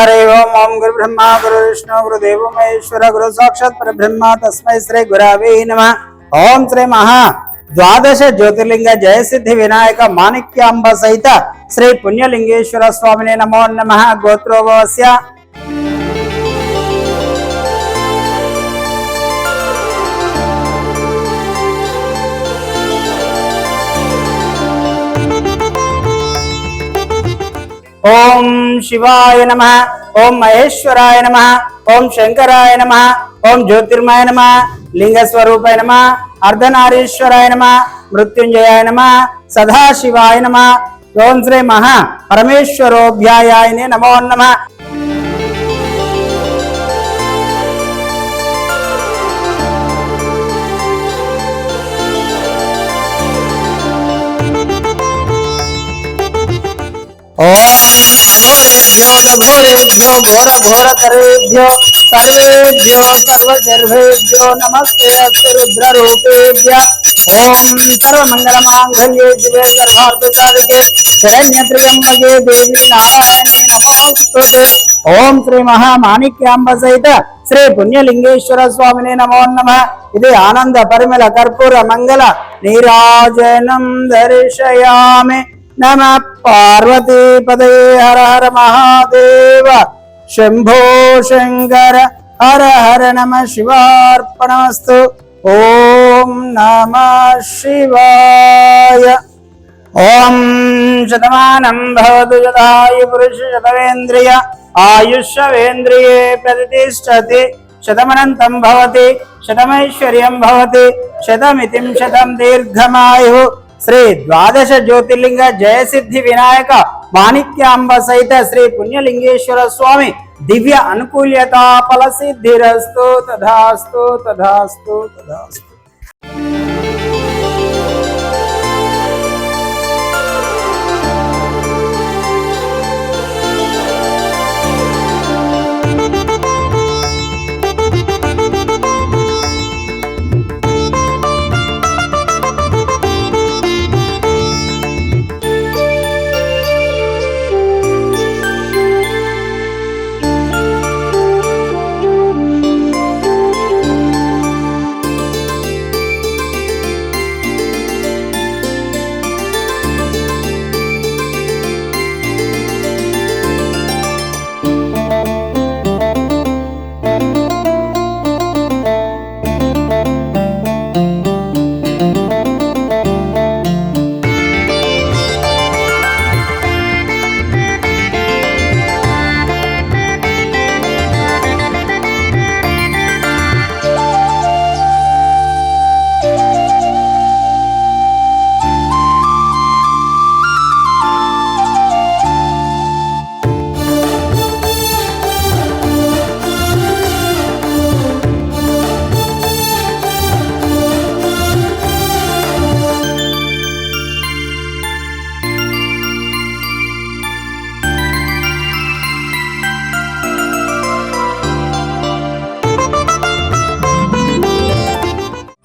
हरे ओम गुरु ब्रह्मा गुरु विष्णु गुरुदेव महेश्वर गुरु साक्षात् परब्रह्म तस्मै श्री गुरवे नमः। ओम श्री महा द्वादश ज्योतिर्लिंग जय सिद्धि विनायक माणिक्यांब सहित श्री पुण्यलिंगेश्वर स्वामिने नमो नमः। गोत्रोभवस्य ओम शिवाय नमः, ओम महेश्वराय नमः, ओम शंकराय नमः, ओम ज्योतिर्मय नमः, लिंग स्वरूपाय नमः, अर्धनारीश्वराय नमः, मृत्युंजयाय नमः, सदाशिवाय नमः। ओम श्री महा परमेश्वरोभ्यायाय नमो नमः। ओम घोरेभ्यो घोर घोर करेभ्यो सर्वेभ्यो सर्वसर्वेभ्यो नमस्ते अस्तु रुद्र रूपेभ्य। ओम सर्वमंगल मांगल्ये शिवे सर्वार्थसाधके शरण्य त्र्यंबके देवी नारायणे नमोस्तुते। ओम श्री महामाणिक्यांब सहित श्री पुण्यलिंगेश्वर स्वामिने नमो नमः। इति आनंद परिमल कर्पूर मंगल नीराजनं दर्शयामि। नमः पार्वती पदे हर हर महादेव शंभो शंकर हर हर नमः शिवार्पणमस्तु। ओम नमः शिवाय। ओम शतमानं भवतु यदायु पुरुष शतवेन्द्रिय आयुष्यवेन्द्रिये प्रतिष्ठति शतमनन्तं भवति शतमैश्वर्यं भवति शतमितिं शतं दीर्घमायुः। श्री द्वादश ज्योतिर्लिंग जय सिद्धि विनायक माणिक्यांब सहित श्री पुण्यलिंगेश्वर स्वामी दिव्य अनुकूल्यता फल सिद्धिरस्तु तथास्तु तथास्तु तथास्तु।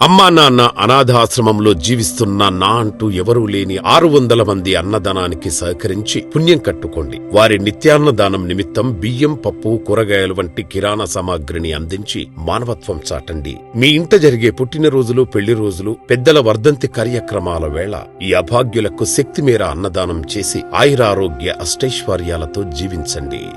అమ్మా నాన్న అనాథాశ్రమంలో జీవిస్తున్న నా అంటూ ఎవరూ లేని 600 మంది అన్నదానానికి సహకరించి పుణ్యం కట్టుకోండి. వారి నిత్యాన్నదానం నిమిత్తం బియ్యం, పప్పు, కూరగాయలు వంటి కిరాణా సామాగ్రిని అందించి మానవత్వం చాటండి. మీ ఇంట జరిగే పుట్టినరోజులు, పెళ్లి రోజులు, పెద్దల వర్ధంతి కార్యక్రమాల వేళ ఈ అభాగ్యులకు శక్తిమేర అన్నదానం చేసి ఆయురారోగ్య అష్టైశ్వర్యాలతో జీవించండి.